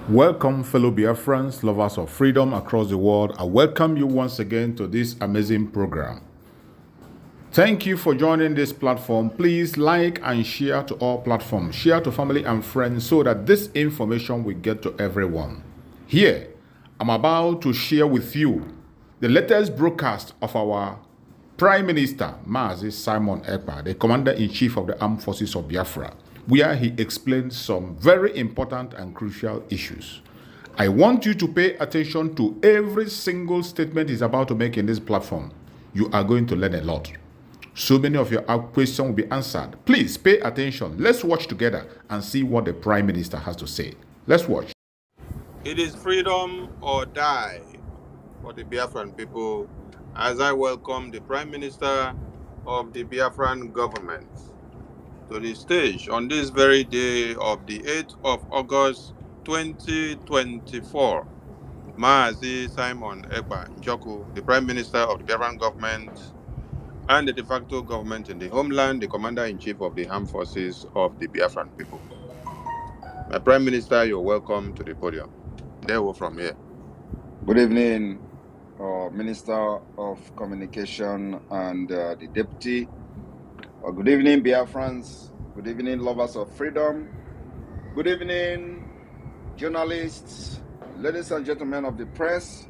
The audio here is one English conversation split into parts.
Welcome, fellow Biafrans, lovers of freedom across the world. I welcome you once again to this amazing program. Thank you for joining this platform. Please like and share to all platforms. Share to family and friends so that this information will get to everyone. Here, I'm about to share with you the latest broadcast of our Prime Minister, Mazi Ekpa, the Commander-in-Chief of the Armed Forces of Biafra, where he explained some very important and crucial issues. I want you to pay attention to every single statement he's about to make in this platform. You are going to learn a lot. So many of your questions will be answered. Please pay attention. Let's watch together and see what the Prime Minister has to say. Let's watch. It is freedom or die for the Biafran people, as I welcome the Prime Minister of the Biafran government to the stage on this very day of the 8th of August 2024. Mazi Ekpa Njoku, the Prime Minister of the Biafran government and the de facto government in the homeland, the Commander-in-Chief of the Armed Forces of the Biafran people. My Prime Minister, you're welcome to the podium. There we from here. Good evening, Minister of Communication and the Deputy. Good evening, Biafrans. Good evening, lovers of freedom. Good evening, journalists, ladies and gentlemen of the press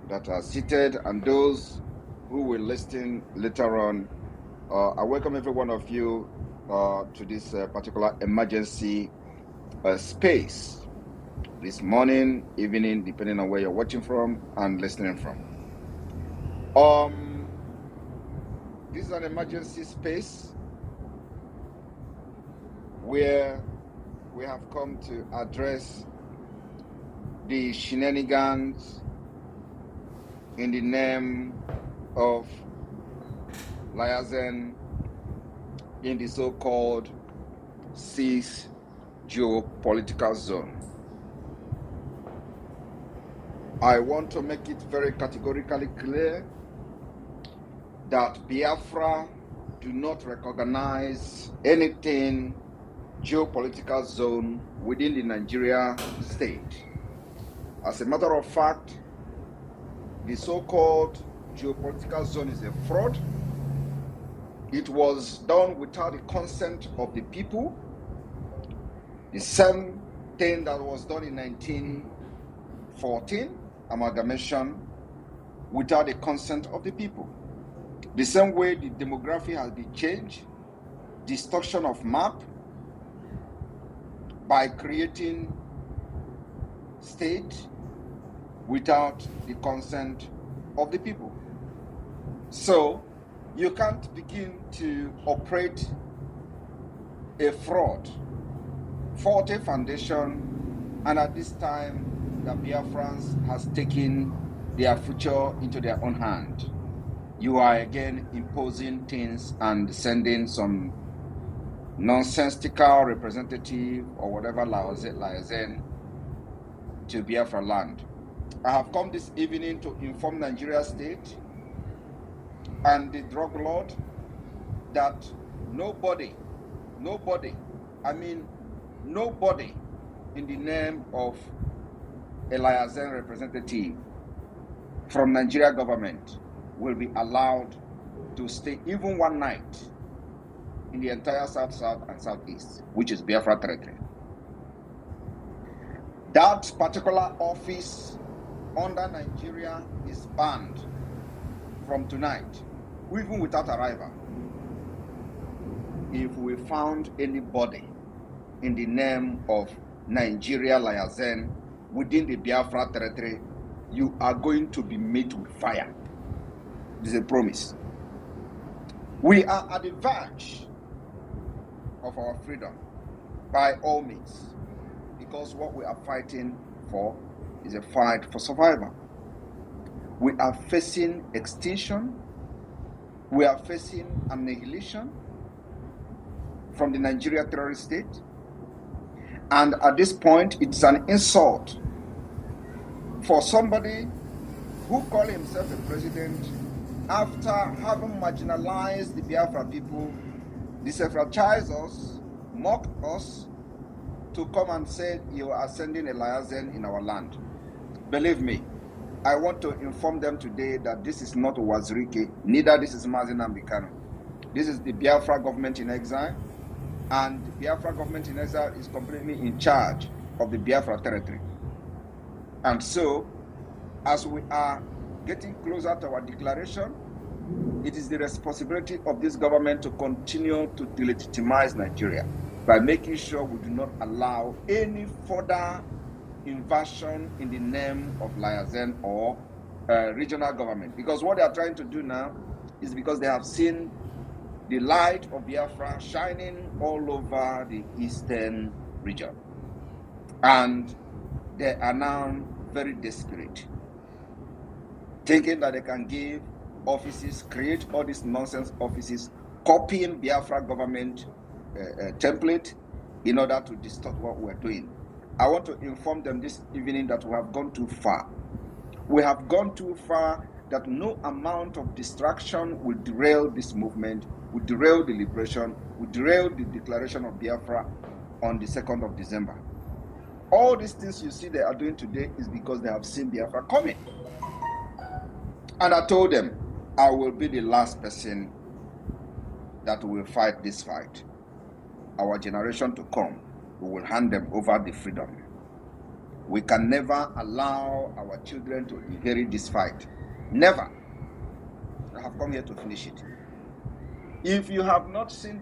that are seated and those who will listen later on. I welcome every one of you to this particular emergency space. This morning, evening, depending on where you're watching from and listening from. This is an emergency space where we have come to address the shenanigans in the name of liaison in the so-called 6th geopolitical zone. I want to make it very categorically clear that Biafra do not recognize anything geopolitical zone within the Nigeria state. As a matter of fact, the so-called geopolitical zone is a fraud. It was done without the consent of the people. The same thing that was done in 1914, amalgamation, without the consent of the people. The same way the demography has been changed, distortion of map by creating state without the consent of the people. So you can't begin to operate a fraud, faulty foundation, and at this time the Biafrans has taken their future into their own hand. You are again imposing things and sending some nonsensical representative or whatever liaison to Biafra land. I have come this evening to inform Nigeria state and the drug lord that nobody in the name of a liaison representative from Nigeria government will be allowed to stay even one night in the entire South and Southeast, which is Biafra territory. That particular office under Nigeria is banned from tonight, even without arrival. If we found anybody in the name of Nigeria liaison within the Biafra territory, you are going to be met with fire. This is a promise. We are at the verge of our freedom by all means, because what we are fighting for is a fight for survival. We are facing extinction. We are facing annihilation from the Nigeria terrorist state. And at this point, it's an insult for somebody who called himself a president after having marginalized the Biafra people, disenfranchised us, mocked us, to come and say you are sending a liaison in our land. Believe me, I want to inform them today that this is not Wazirike, neither this is Mazi Nnamdi. This is the Biafra government in exile, and the Biafra government in exile is completely in charge of the Biafra territory. And so, as we are getting closer to our declaration, it is the responsibility of this government to continue to delegitimize Nigeria by making sure we do not allow any further invasion in the name of liaison or regional government. Because what they are trying to do now is because they have seen the light of Biafra shining all over the eastern region. And they are now very desperate, thinking that they can give offices, create all these nonsense offices, copying Biafra government template in order to distort what we're doing. I want to inform them this evening that we have gone too far. We have gone too far that no amount of distraction will derail this movement, will derail the liberation, will derail the declaration of Biafra on the 2nd of December. All these things you see they are doing today is because they have seen Biafra coming. And I told them, I will be the last person that will fight this fight. Our generation to come, we will hand them over the freedom. We can never allow our children to inherit this fight. Never. I have come here to finish it. If you have not seen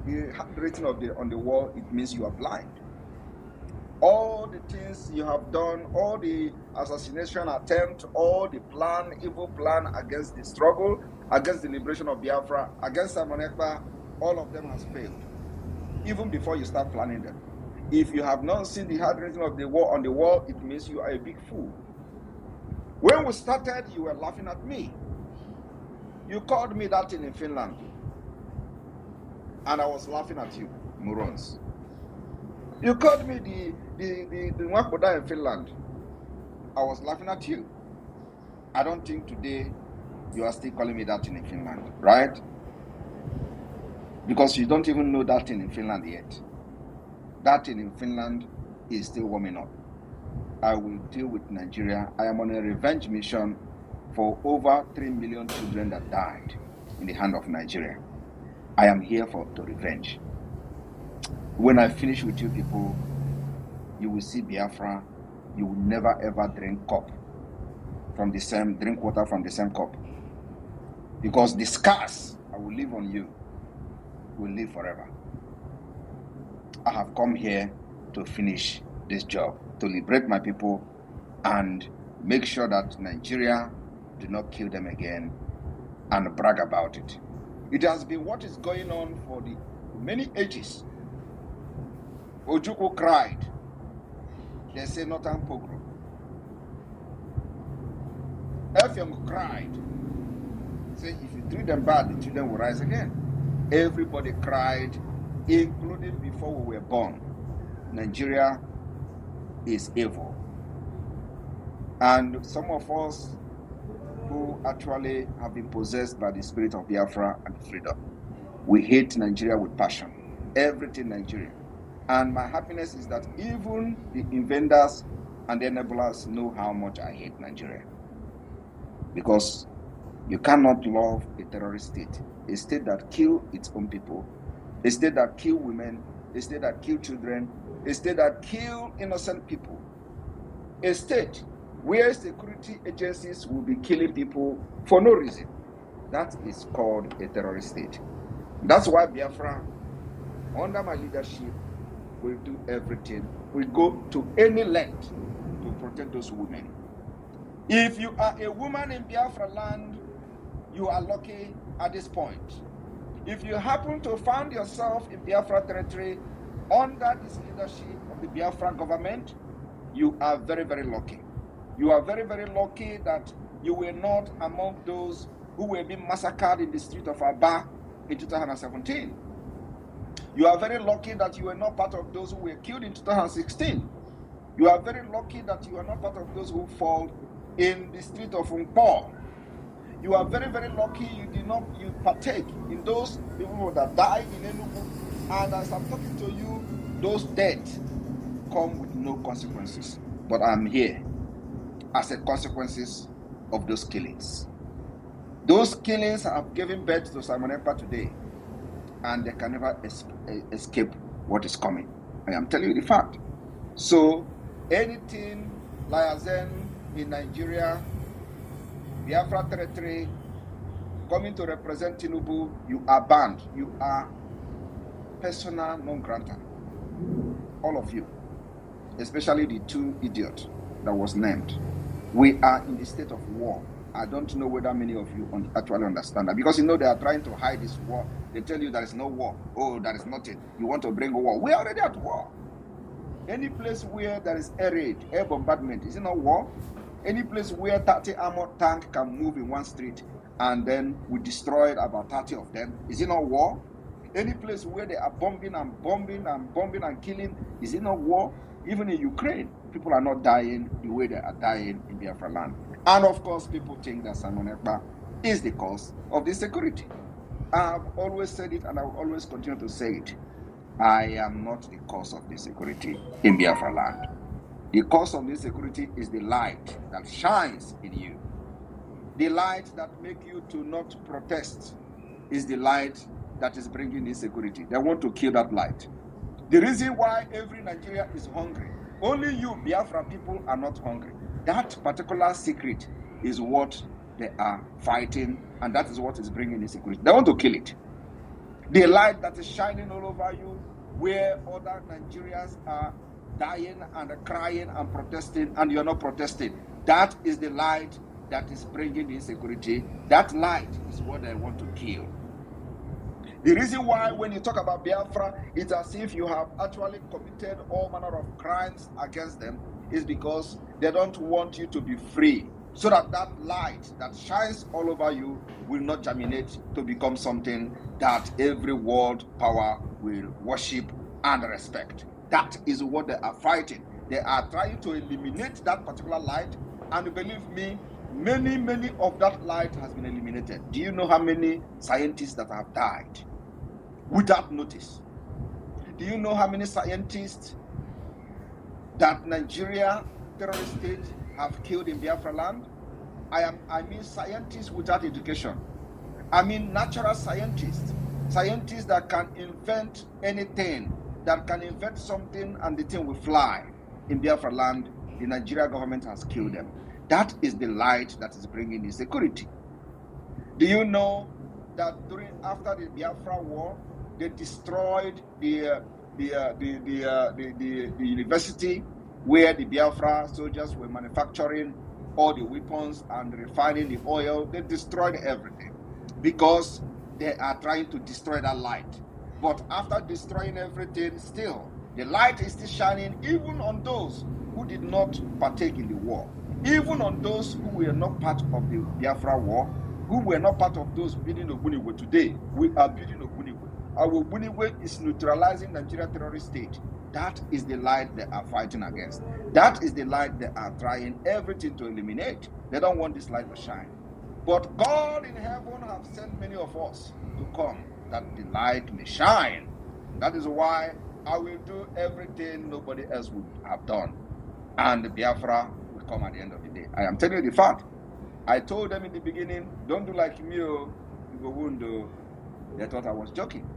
the handwriting on the wall, it means you are blind. All the things you have done, all the assassination attempt, all the evil plan against the struggle, against the liberation of Biafra, against Simon Ekpa, all of them has failed. Even before you start planning them. If you have not seen the handwriting of the wall on the wall, it means you are a big fool. When we started, you were laughing at me. You called me that thing in Finland. And I was laughing at you, morons. You called me the Nwakoda in Finland. I was laughing at you. I don't think today you are still calling me that thing in Finland, right? Because you don't even know that thing in Finland yet. That thing in Finland is still warming up. I will deal with Nigeria. I am on a revenge mission for over 3 million children that died in the hand of Nigeria. I am here to revenge. When I finish with you people, you will see Biafra. You will never ever drink water from the same cup. Because the scars I will leave on you will live forever. I have come here to finish this job, to liberate my people and make sure that Nigeria do not kill them again and brag about it. It has been what is going on for the many ages. Ojukwu cried. They say Northern Pogrom. Effiong cried. Say if you treat them bad, the children will rise again. Everybody cried, including before we were born. Nigeria is evil. And some of us who actually have been possessed by the spirit of Biafra and freedom, we hate Nigeria with passion. Everything Nigeria. And my happiness is that even the inventors and the enablers know how much I hate Nigeria. Because you cannot love a terrorist state, a state that kills its own people, a state that kills women, a state that kills children, a state that kills innocent people, a state where security agencies will be killing people for no reason. That is called a terrorist state. That's why Biafra, under my leadership, will do everything. We go to any length to protect those women. If you are a woman in Biafra land, you are lucky at this point. If you happen to find yourself in Biafra territory under this leadership of the Biafra government, you are very, very lucky. You are very, very lucky that you were not among those who were being massacred in the street of Aba in 2017. You are very lucky that you were not part of those who were killed in 2016. You are very lucky that you are not part of those who fall in the street of Nkpo. You are very, very lucky you partake in those people that died in Enugu. And as I'm talking to you, those deaths come with no consequences. But I'm here as a consequences of those killings. Those killings have given birth to Simon Ekpa today, and they can never escape what is coming. I am telling you the fact. So anything Liazen in Nigeria, Biafra territory, coming to represent Tinubu, you are banned. You are persona non grata. All of you, especially the two idiots that was named. We are in the state of war. I don't know whether many of you actually understand that, because they are trying to hide this war. They tell you there is no war. Oh, there is nothing. You want to bring a war. We are already at war. Any place where there is air raid, air bombardment, is it not war? Any place where 30 armored tank can move in one street and then we destroyed about 30 of them, is it not war? Any place where they are bombing and killing, is it not war? Even in Ukraine, people are not dying the way they are dying in Biafra land. And of course, people think that Simon Ekpa is the cause of the security. I have always said it, and I will always continue to say it. I am not the cause of the security in Biafra land. The cause of this security is the light that shines in you. The light that makes you to not protest is the light that is bringing insecurity. They want to kill that light. The reason why every Nigeria is hungry, only you Biafra people are not hungry. That particular secret is what they are fighting, and that is what is bringing insecurity. They want to kill it. The light that is shining all over you, where other Nigerians are dying and crying and protesting, and you're not protesting. That is the light that is bringing insecurity. That light is what they want to kill. The reason why when you talk about Biafra, it's as if you have actually committed all manner of crimes against them, is because they don't want you to be free, so that that light that shines all over you will not germinate to become something that every world power will worship and respect. That is what they are fighting. They are trying to eliminate that particular light, and believe me, many of that light has been eliminated. Do you know how many scientists that have died without notice? Do you know how many scientists that Nigeria terrorist state have killed in Biafra land? I mean scientists without education. I mean natural scientists that can invent anything, that can invent something and the thing will fly. In Biafra land, the Nigeria government has killed them. That is the light that is bringing insecurity. Do you know that after the Biafra war, they destroyed the university where the Biafra soldiers were manufacturing all the weapons and refining the oil? They destroyed everything because they are trying to destroy that light. But after destroying everything, still, the light is still shining even on those who did not partake in the war, even on those who were not part of the Biafra war, who were not part of those building Ogbunigwe. Today, we are building Ogbunigwe. Our Ogbunigwe is neutralizing Nigeria terrorist state. That is the light they are fighting against. That is the light they are trying everything to eliminate. They don't want this light to shine. But God in heaven have sent many of us to come that the light may shine. That is why I will do everything nobody else would have done. And the Biafra will come at the end of the day. I am telling you the fact. I told them in the beginning, don't do like me, you go wound. They thought I was joking.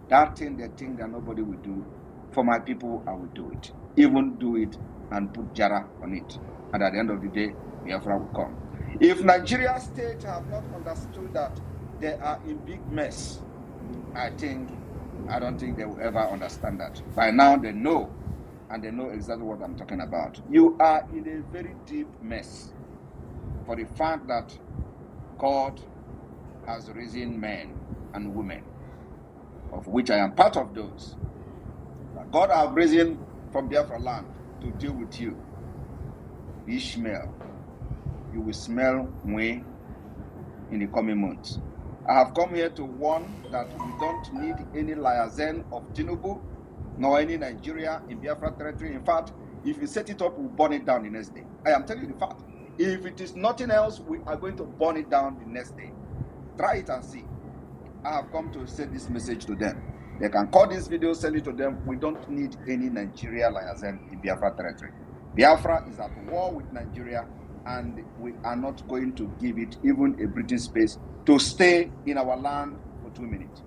That thing they think that nobody will do, for my people, I will do it. Even do it and put Jara on it. And at the end of the day, Biafra will come. If Nigeria state have not understood that they are in big mess, I don't think they will ever understand that. By now they know, and they know exactly what I'm talking about. You are in a very deep mess for the fact that God has risen men and women, of which I am part of those. God has risen from Biafra land to deal with you. Ishmael, you will smell Mwe in the coming months. I have come here to warn that we don't need any liaison of Tinubu, nor any Nigeria in Biafra territory. In fact, If you set it up, we'll burn it down the next day. I am telling you the fact. If it is nothing else, we are going to burn it down the next day. Try it and see. I have come to send this message to them. They can call this video, send it to them. We don't need any Nigeria liaison in Biafra territory. Biafra is at war with Nigeria, and we are not going to give it even a breathing space to stay in our land for 2 minutes.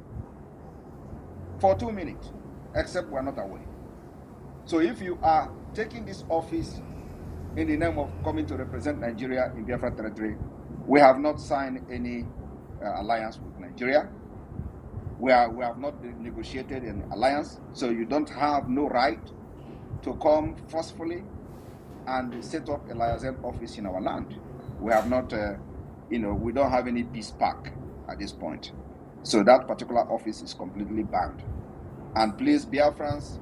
For 2 minutes, except we're not away. So if you are taking this office in the name of coming to represent Nigeria in Biafra territory, we have not signed any alliance with Nigeria. We have not negotiated an alliance, so you don't have no right to come forcefully and set up a liaison office in our land. We have not, we don't have any peace pact at this point. So that particular office is completely banned. And please, Biafrans,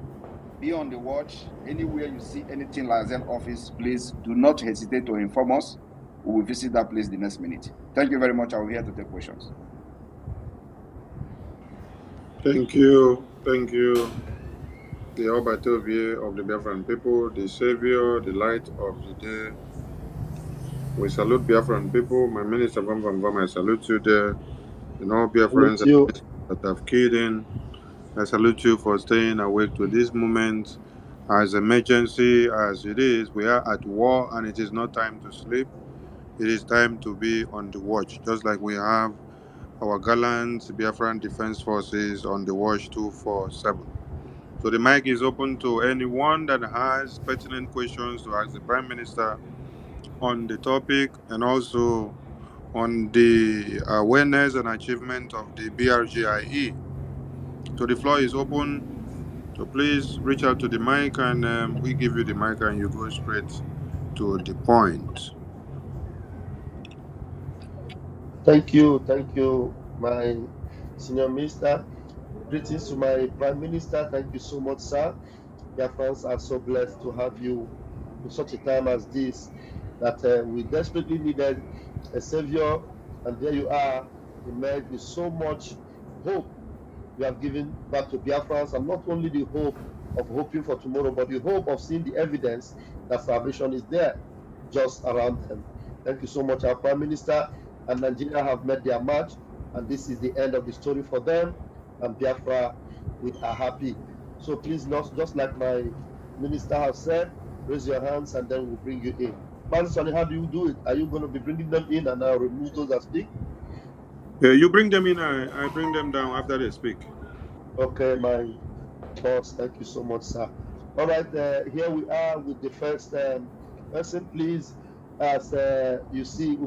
be on the watch. Anywhere you see anything liaison office, please do not hesitate to inform us. We will visit that place the next minute. Thank you very much. I will be here to take questions. Thank you. Thank you. The Obatovie of the Biafran people, the savior, the light of the day. We salute Biafran people. My minister, I salute you there. And all Biafrans that have keyed in. I salute you for staying awake to this moment. As emergency as it is, we are at war and it is not time to sleep. It is time to be on the watch, just like we have our gallant Biafran Defense Forces on the watch 247. So the mic is open to anyone that has pertinent questions to ask the Prime Minister on the topic and also on the awareness and achievement of the BRGIE. So the floor is open. So please reach out to the mic and we give you the mic and you go straight to the point. Thank you, my senior minister. Greetings to my prime minister. Thank you so much, sir. Biafrans are so blessed to have you in such a time as this, that we desperately needed a savior, and there you are, emerged with so much hope you have given back to Biafrans, and not only the hope of hoping for tomorrow, but the hope of seeing the evidence that salvation is there just around them. Thank you so much, our prime minister. And Nigeria have met their match, and this is the end of the story for them. And Biafra, we are happy. So please, not just like my minister has said, raise your hands and then we'll bring you in. Mazi, how do you do it? Are you going to be bringing them in and I'll remove those that speak? Yeah, you bring them in, I bring them down after they speak. Okay, my boss, thank you so much, sir. All right, here we are with the first person, please. As you see,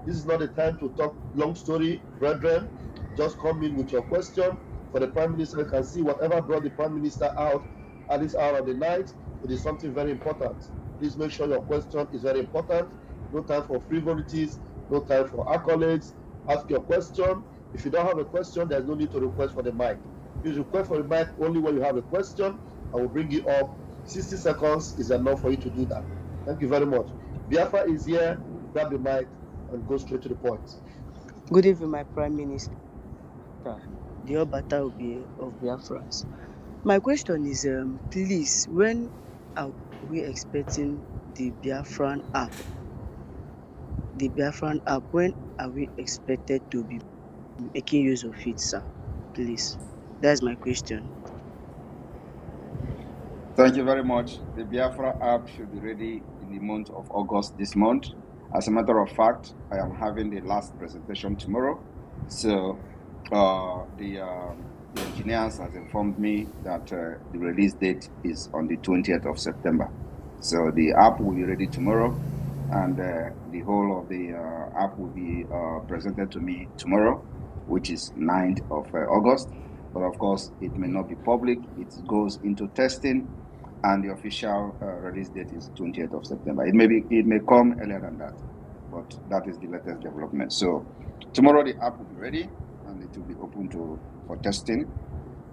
this is not the time to talk long story, brethren. Just come in with your question for the Prime Minister. You can see whatever brought the Prime Minister out at this hour of the night. It is something very important. Please make sure your question is very important. No time for frivolities, no time for accolades. Ask your question. If you don't have a question, there's no need to request for the mic. Please request for the mic only when you have a question. I will bring you up. 60 seconds is enough for you to do that. Thank you very much. Biafra is here. Grab the mic and go straight to the point. Good evening, my Prime Minister, the Obata of Biafrans. My question is, please, when are we expecting the Biafran app? The Biafran app, when are we expected to be making use of it, sir? Please. That's my question. Thank you very much. The Biafra app should be ready in the month of August this month. As a matter of fact, I am having the last presentation tomorrow. So the engineers has informed me that the release date is on the 20th of September. So the app will be ready tomorrow, and the whole of the app will be presented to me tomorrow, which is 9th of August. But of course, it may not be public. It goes into testing, and the official release date is 20th of September. It may come earlier than that, but that is the latest development. So tomorrow the app will be ready, and it will be open for testing,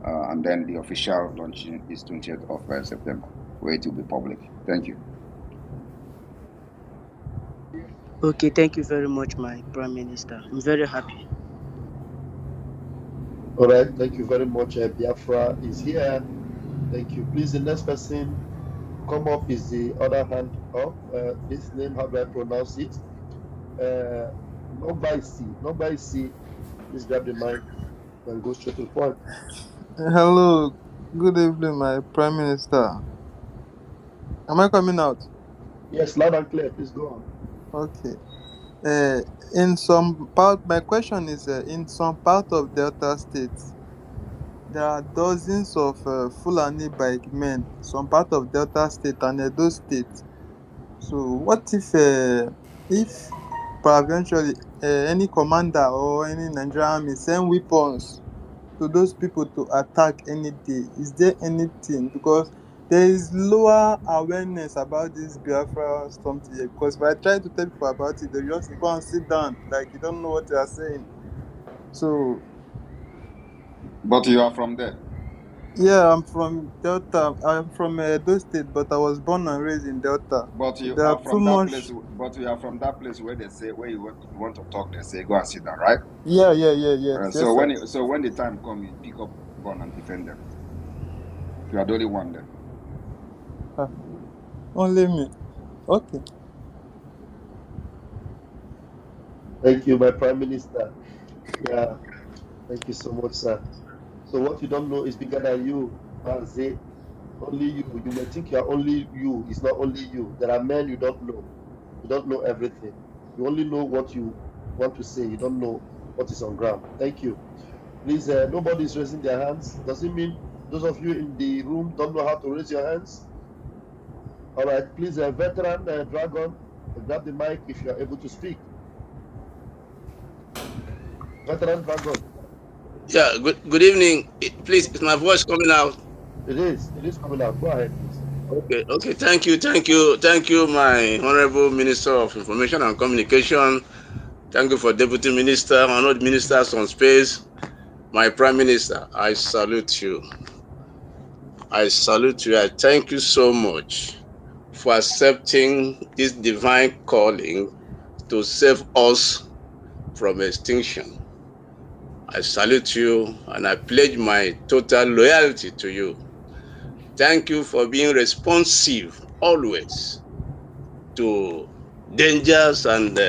and then the official launching is 20th of September, where it will be public. Thank you. Okay, thank you very much, my Prime Minister. I'm very happy. All right, thank you very much. Biafra is here. Thank you. Please, the next person, come up is the other hand up. This name, how do I pronounce it? Nogbaisi. Please grab the mic and go straight to the point. Hello, good evening, my Prime Minister. Am I coming out? Yes, loud and clear. Please go on. Okay. In some part, my question is: in some part of Delta State, there are dozens of Fulani bike men. Some part of Delta State and Edo State. So, what if, eventually, any commander or any Nigerian army send weapons to those people to attack any day? Is there anything? Because there is lower awareness about this Biafra storm here. Because if I try to tell people about it, they just go and sit down like you don't know what you are saying. So But you are from there. yeah, I'm from Delta. I'm from Edo State, but I was born and raised in Delta. But you There are are too from that place. much. But you are from that place where they say where you want to talk. They say go and sit down, right? Yes, So sir. when the time comes, you pick up gun and defend them. You are the only one there. Only me. Okay. Thank you, my Prime Minister. Yeah, thank you so much, sir. So what you don't know is bigger than you, Mazi. Only you. You may think you are only you. It's not only you. There are men you don't know. You don't know everything. You only know what you want to say. You don't know what is on ground. Thank you. Please, nobody is raising their hands. Does it mean those of you in the room don't know how to raise your hands? All right, please, veteran Dragon, grab the mic if you are able to speak. Veteran Dragon. Yeah, good evening. Please, is my voice coming out? It is coming out. Go ahead, please. Okay. Thank you, my Honorable Minister of Information and Communication. Thank you for Deputy Minister, honored ministers on space. My Prime Minister, I salute you. I thank you so much for accepting this divine calling to save us from extinction. I salute you and I pledge my total loyalty to you. Thank you for being responsive always to dangers and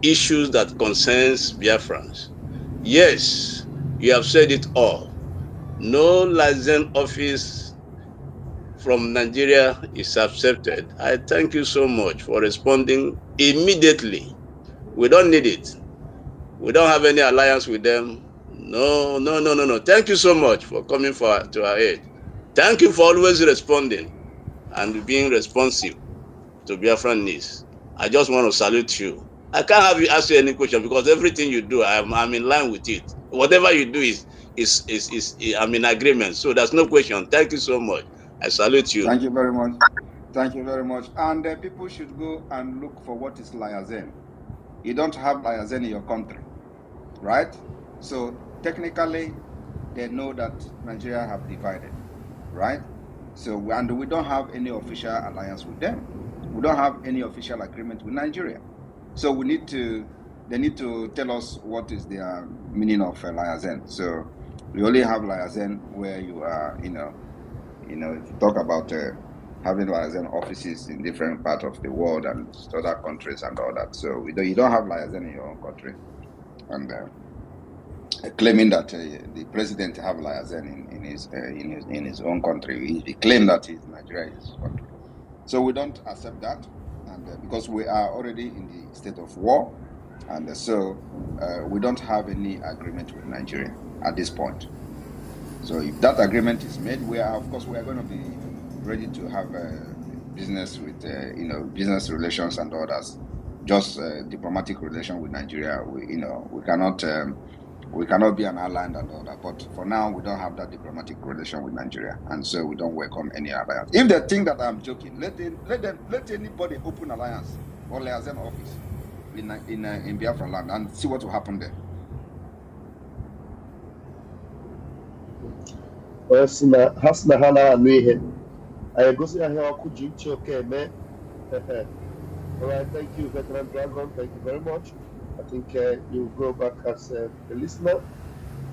issues that concerns Biafrans. Yes, you have said it all. No license office from Nigeria is accepted. I thank you so much for responding immediately. We don't need it. We don't have any alliance with them. No. Thank you so much for coming to our aid. Thank you for always responding and being responsive to Biafran needs. I just want to salute you. I can't have you ask you any question because everything you do, I'm in line with it. Whatever you do is I'm in agreement. So there's no question. Thank you so much. I salute you. Thank you very much. Thank you very much. And people should go and look for what is liaison. You don't have liaison in your country, right? So technically, they know that Nigeria have divided, right? So and we don't have any official alliance with them. We don't have any official agreement with Nigeria. So they need to tell us what is their meaning of liaison. So we only have liaison where you are, if you talk about having liaison offices in different parts of the world and other countries and all that. So you don't have liaison in your own country, and claiming that the president have liaison in his own country. He claimed that Nigeria is his country. So we don't accept that, and because we are already in the state of war, and so we don't have any agreement with Nigeria at this point. So if that agreement is made, of course we are going to be ready to have business with business relations and others. Just diplomatic relation with Nigeria. We cannot be an ally and all that. But for now, we don't have that diplomatic relation with Nigeria, and so we don't welcome any alliance. If they think that I'm joking, let anybody open alliance or liaison office in Biafra land and see what will happen there. Hasna Hana Anuihe. I go see here Kujinchi, okay, man. All right, thank you, Veteran Dragon. Thank you very much. I think you'll go back as a listener.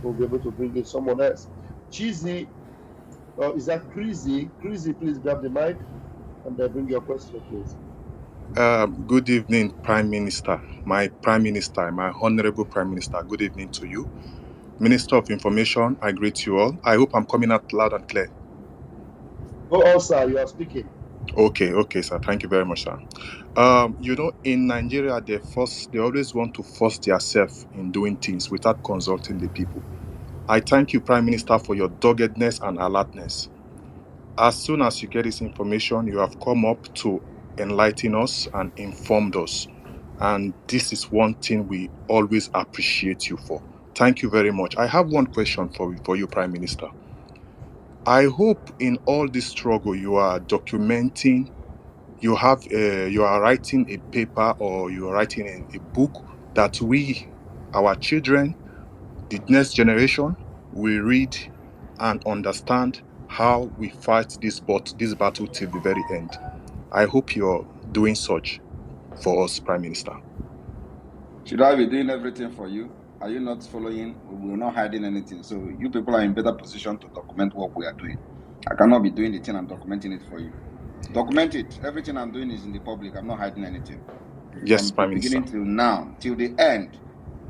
We'll be able to bring in someone else. Cheesy, is that Crazy? Crazy, please grab the mic. and then bring your question, please. Good evening, Prime Minister. My Prime Minister, my Honorable Prime Minister, good evening to you. Minister of Information, I greet you all. I hope I'm coming out loud and clear. Go on, sir. You are speaking. Okay, sir. Thank you very much, sir. In Nigeria, they always want to force themselves in doing things without consulting the people. I thank you, Prime Minister, for your doggedness and alertness. As soon as you get this information, you have come up to enlighten us and informed us. And this is one thing we always appreciate you for. Thank you very much. I have one question for you, Prime Minister. I hope in all this struggle you are documenting, you are writing a paper or you are writing a book that we, our children, the next generation, will read and understand how we fight this battle till the very end. I hope you're doing such for us, Prime Minister. Should I be doing everything for you? Are you not following? We're not hiding anything. So you people are in better position to document what we are doing. I cannot be doing the thing and documenting it for you. Document it. Everything I'm doing is in the public. I'm not hiding anything. Yes, From Prime the Minister. beginning till now, till the end,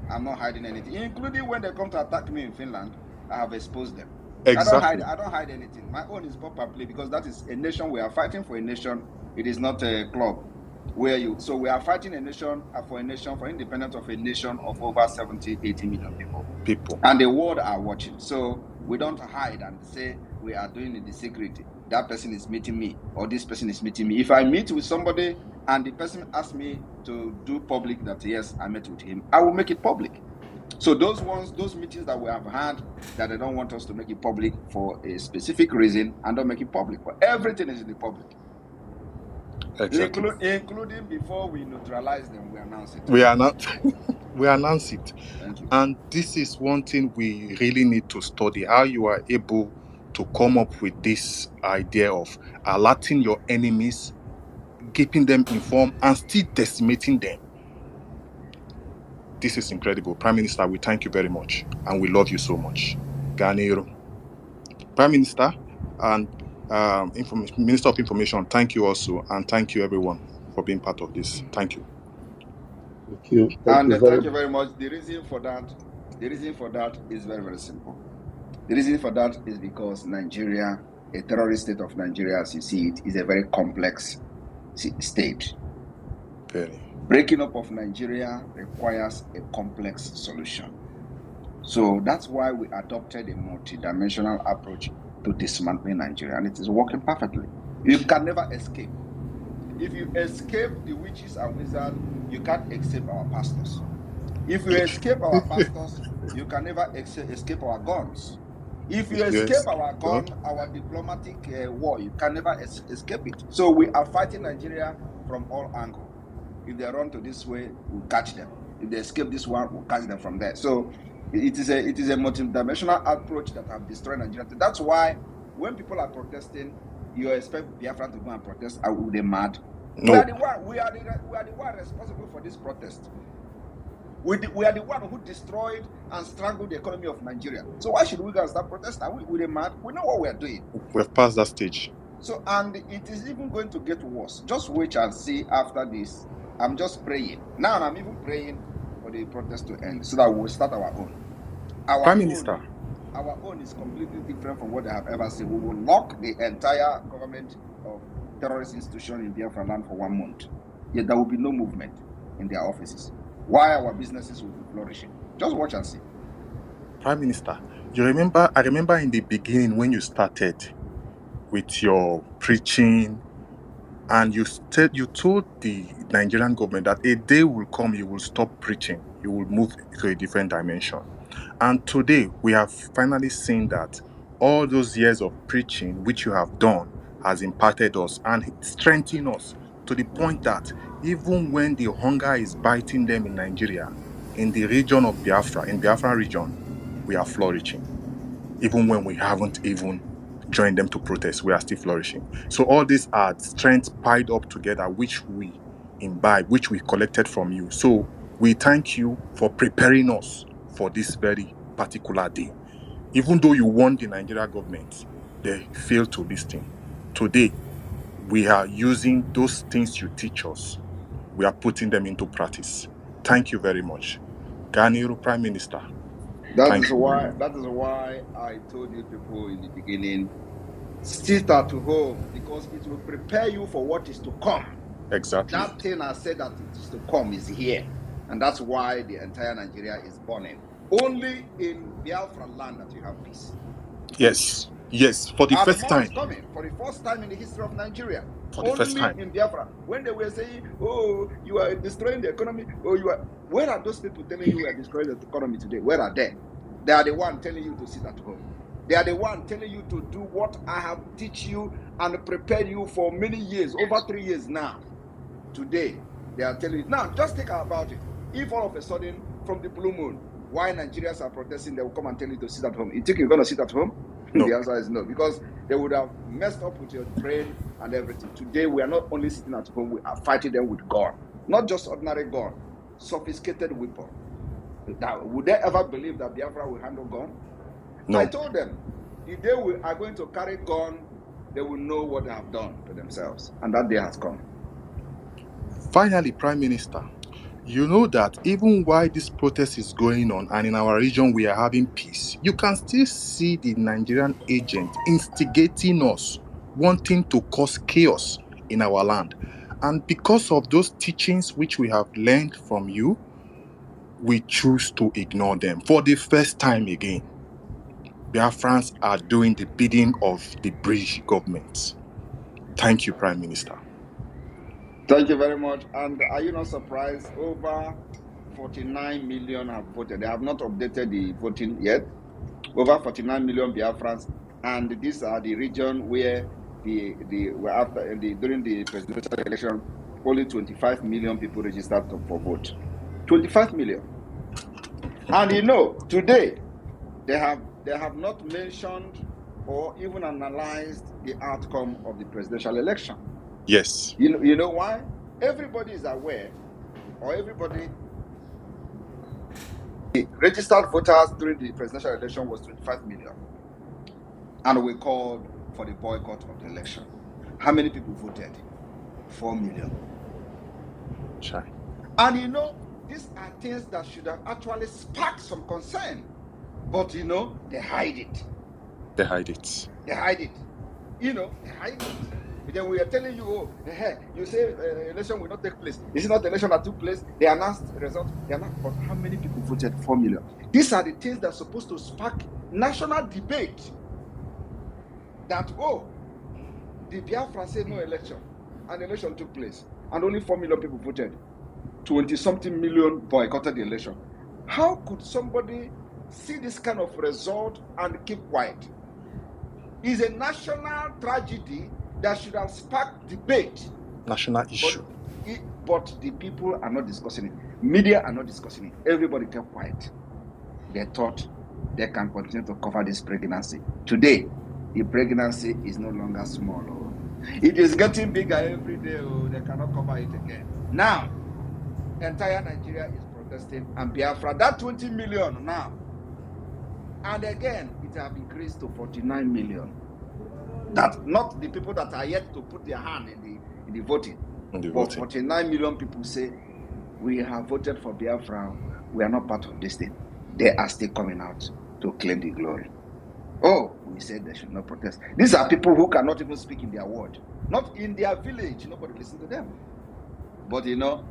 I'm not hiding anything. Including when they come to attack me in Finland, I have exposed them. Exactly. I don't hide anything. My own is properly because that is a nation. We are fighting for a nation. It is not a club. So we are fighting a nation for independence of a nation of over 70, 80 million people. And the world are watching. So we don't hide and say we are doing it in secret. That person is meeting me or this person is meeting me. If I meet with somebody and the person asks me to do public that yes, I met with him, I will make it public. So those meetings that we have had that they don't want us to make it public for a specific reason and don't make it public. But everything is in the public. Exactly. Including before we neutralize them, we announce it. We announce it. Thank you. And this is one thing we really need to study, how you are able to come up with this idea of alerting your enemies, keeping them informed, and still decimating them. This is incredible. Prime Minister, we thank you very much, and we love you so much. Ganero. Prime Minister and Minister of Information, thank you also, and thank you everyone for being part of this. Thank you. Thank you. Thank you very much. The reason for that is very, very simple. The reason for that is because Nigeria, a terrorist state of Nigeria, as you see it, is a very complex state. Breaking up of Nigeria requires a complex solution. So that's why we adopted a multidimensional approach to dismantling Nigeria, and it is working perfectly. You can never escape. If you escape the witches and wizards, you can't escape our pastors. If you escape our pastors, you can never escape our guns. If you escape our gun, our diplomatic war, you can never escape it. So we are fighting Nigeria from all angles. If they run to this way, we'll catch them. If they escape this one, we'll catch them from there. So it is a multi-dimensional approach that have destroyed Nigeria. That's why when people are protesting, you expect Biafra to go and protest. Are they mad? No. We are the one responsible for this protest. We are the one who destroyed and strangled the economy of Nigeria. So why should we go and start protesting? Are we mad? We know what we are doing. We've passed that stage. So, and it is even going to get worse. Just wait and see after this. I'm just praying. Now I'm even praying for the protest to end so that we'll start our own. Prime Minister. Our own is completely different from what they have ever seen. We will lock the entire government of terrorist institution in Biafra land for 1 month. Yet there will be no movement in their offices. Why our businesses will be flourishing. Just watch and see. Prime Minister, I remember in the beginning when you started with your preaching, and you told the Nigerian government that a day will come, you will stop preaching, you will move to a different dimension. And today we have finally seen that all those years of preaching which you have done has impacted us and strengthened us to the point that even when the hunger is biting them in Nigeria, in the region of Biafra, in Biafra region, we are flourishing. Even when we haven't even joined them to protest, we are still flourishing. So all these are strengths piled up together, which we imbibe, which we collected from you. So we thank you for preparing us for this very particular day. Even though you warned the Nigerian government, they failed to listen. Today, we are using those things you teach us. We are putting them into practice. Thank you very much. Ganiru Prime Minister. That Thank is you. why I told you people in the beginning, sit at home, because it will prepare you for what is to come. Exactly. That thing I said that it is to come is here. And that's why the entire Nigeria is burning. Only in Biafra land that you have peace. Yes. Yes. For the And first more time. is coming for the first time in the history of Nigeria. For the first Only time. in Biafra. When they were saying, oh, you are destroying the economy, oh, you are. Where are those people telling you we are destroying the economy today? Where are they? They are the one telling you to sit at home. They are the one telling you to do what I have teach you and prepared you for many years, over 3 years now. Today, they are telling you. Now, just think about it. If all of a sudden, from the blue moon, why Nigerians are protesting, they will come and tell you to sit at home. You think you're going to sit at home? No. The answer is no, because they would have messed up with your brain and everything. Today, we are not only sitting at home, we are fighting them with gun. Not just ordinary gun, sophisticated weapon. Now, would they ever believe that Biafra will handle gun? No. I told them, if they are going to carry gun, they will know what they have done to themselves. And that day has come. Finally, Prime Minister, you know that even while this protest is going on and in our region we are having peace, you can still see the Nigerian agent instigating us, wanting to cause chaos in our land. And because of those teachings which we have learned from you, we choose to ignore them. For the first time again, Biafrans are doing the bidding of the Brgie government. Thank you, Prime Minister. Thank you very much. And are you not surprised? Over 49 million have voted. They have not updated the voting yet. Over 49 million Biafrans, and these are the region where during the presidential election, only 25 million people registered for vote. 25 million. And you know, today they have not mentioned or even analyzed the outcome of the presidential election. Yes. You know why? Everybody is aware, or everybody, the registered voters during the presidential election was 25 million. And we called for the boycott of the election. How many people voted? 4 million. Sure. And you know, these are things that should have actually sparked some concern. But you know, they hide it. They hide it. They hide it. You know, they hide it. But then we are telling you, oh, you say election will not take place. Is it not the election that took place? They announced the result. They announced, but how many people voted? 4 million. These are the things that are supposed to spark national debate. That, oh, the Biafra said no election. An election took place. And only 4 million people voted. 20-something million boycotted the election. How could somebody see this kind of result and keep quiet? It's a national tragedy that should have sparked debate. National issue. But the people are not discussing it. Media are not discussing it. Everybody kept quiet. They thought they can continue to cover this pregnancy. Today, the pregnancy is no longer small. Oh. It is getting bigger every day. Oh. They cannot cover it again. Now, entire Nigeria is protesting, and Biafra, that 20 million now. And again, it has increased to 49 million. That's not the people that are yet to put their hand in the voting. But 49 million people say, we have voted for Biafra. We are not part of this thing. They are still coming out to claim the glory. Oh, we said they should not protest. These are people who cannot even speak in their word. Not in their village. Nobody listens to them. But you know,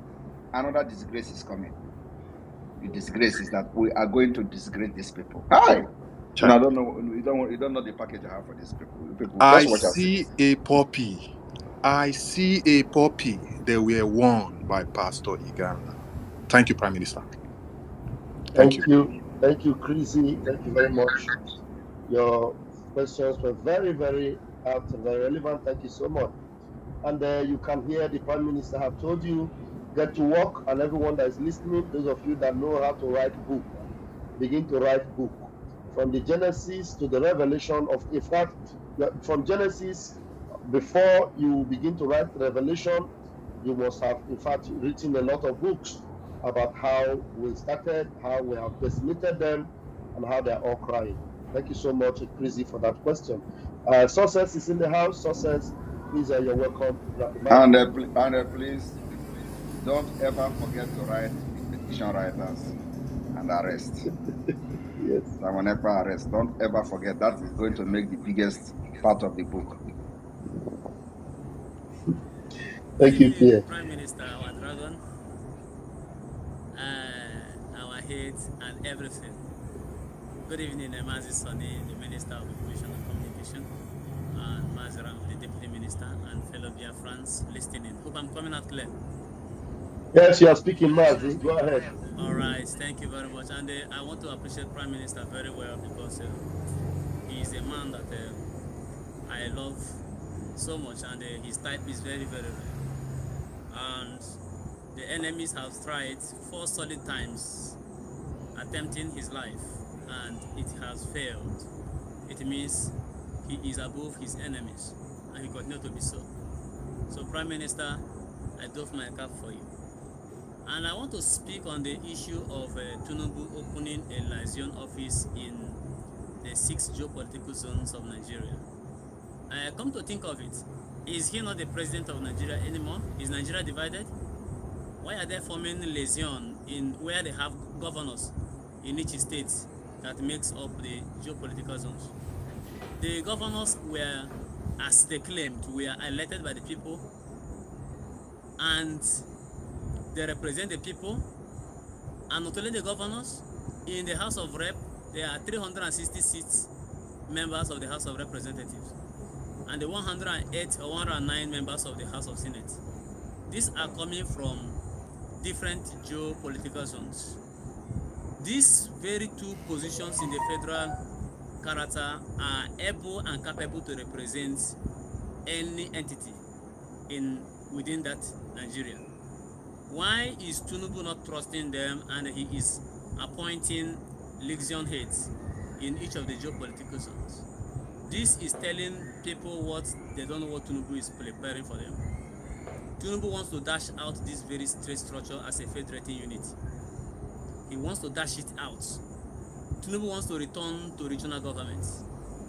another disgrace is coming. The disgrace is that we are going to disgrace these people. Hi. I don't know. You don't know the package I have for these people. I see a puppy. I see a puppy. They were won by Pastor Iganda. Thank you, Prime Minister. Thank you. Thank you, Chrissy. Thank you very much. Your questions were very, very apt and very relevant. Thank you so much. And you can hear the Prime Minister have told you, get to work, and everyone that is listening, those of you that know how to write book, begin to write book. From the Genesis to the Revelation of, in fact, from Genesis, before you begin to write Revelation, you must have, in fact, written a lot of books about how we started, how we have decimated them, and how they're all crying. Thank you so much, Chrissy, for that question. Success is in the house. Success, Please, you're welcome. Please don't ever forget to write the petition writers and arrest. Yes. Someone Ekpa arrest. Don't ever forget. That is going to make the biggest part of the book. Thank you, Pierre. Prime Minister, our dragon, our head, and everything. Good evening, Mazi Sonny, the Minister of Information and Communication, and Mazi, the Deputy Minister, and fellow Biafrans listening. Hope I'm coming out clear. Yes, you are speaking, Mazi. Go ahead. All right, thank you very much. And I want to appreciate Prime Minister very well because he is a man that I love so much, and his type is very, very rare. And the enemies have tried 4 solid times attempting his life, and it has failed. It means he is above his enemies, and he continues to be so. So, Prime Minister, I doff my cap for you. And I want to speak on the issue of Tinubu opening a liaison office in the 6 geopolitical zones of Nigeria. I come to think of it, is he not the president of Nigeria anymore? Is Nigeria divided? Why are they forming liaison in where they have governors in each state that makes up the geopolitical zones? The governors were, as they claimed, were elected by the people, and they represent the people. And not only the governors, in the House of Rep, there are 366 members of the House of Representatives, and the 108 or 109 members of the House of Senate. These are coming from different geopolitical zones. These very 2 positions in the federal character are able and capable to represent any entity within that Nigeria. Why is Tinubu not trusting them, and he is appointing legion heads in each of the geopolitical zones? This is telling people what they don't know what Tinubu is preparing for them. Tinubu wants to dash out this very straight structure as a federating unit. He wants to dash it out. Tinubu wants to return to regional governments,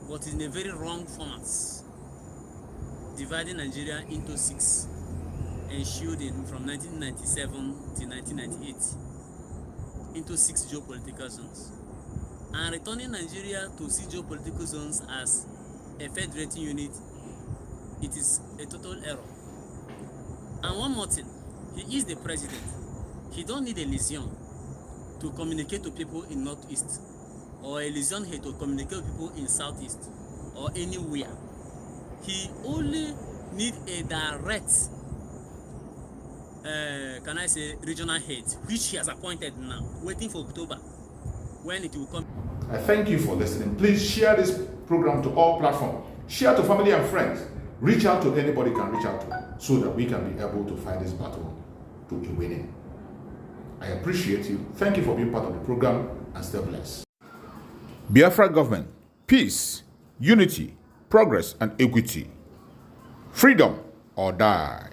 but in a very wrong format, dividing Nigeria into 6, ensured from 1997 to 1998 into 6 geopolitical zones, and returning Nigeria to 6 geopolitical zones as a federating unit. It is a total error. And one more thing, he is the president. He don't need a liaison to communicate to people in Northeast, or a liaison head to communicate with people in Southeast or anywhere. He only need a direct can I say regional head, which he has appointed now, waiting for October when it will come. I thank you for listening. Please share this program to all platforms. Share to family and friends. Reach out to anybody can reach out to, so that we can be able to fight this battle to a winning. I appreciate you. Thank you for being part of the program, and stay blessed. Biafra government, peace, unity, progress, and equity. Freedom or die.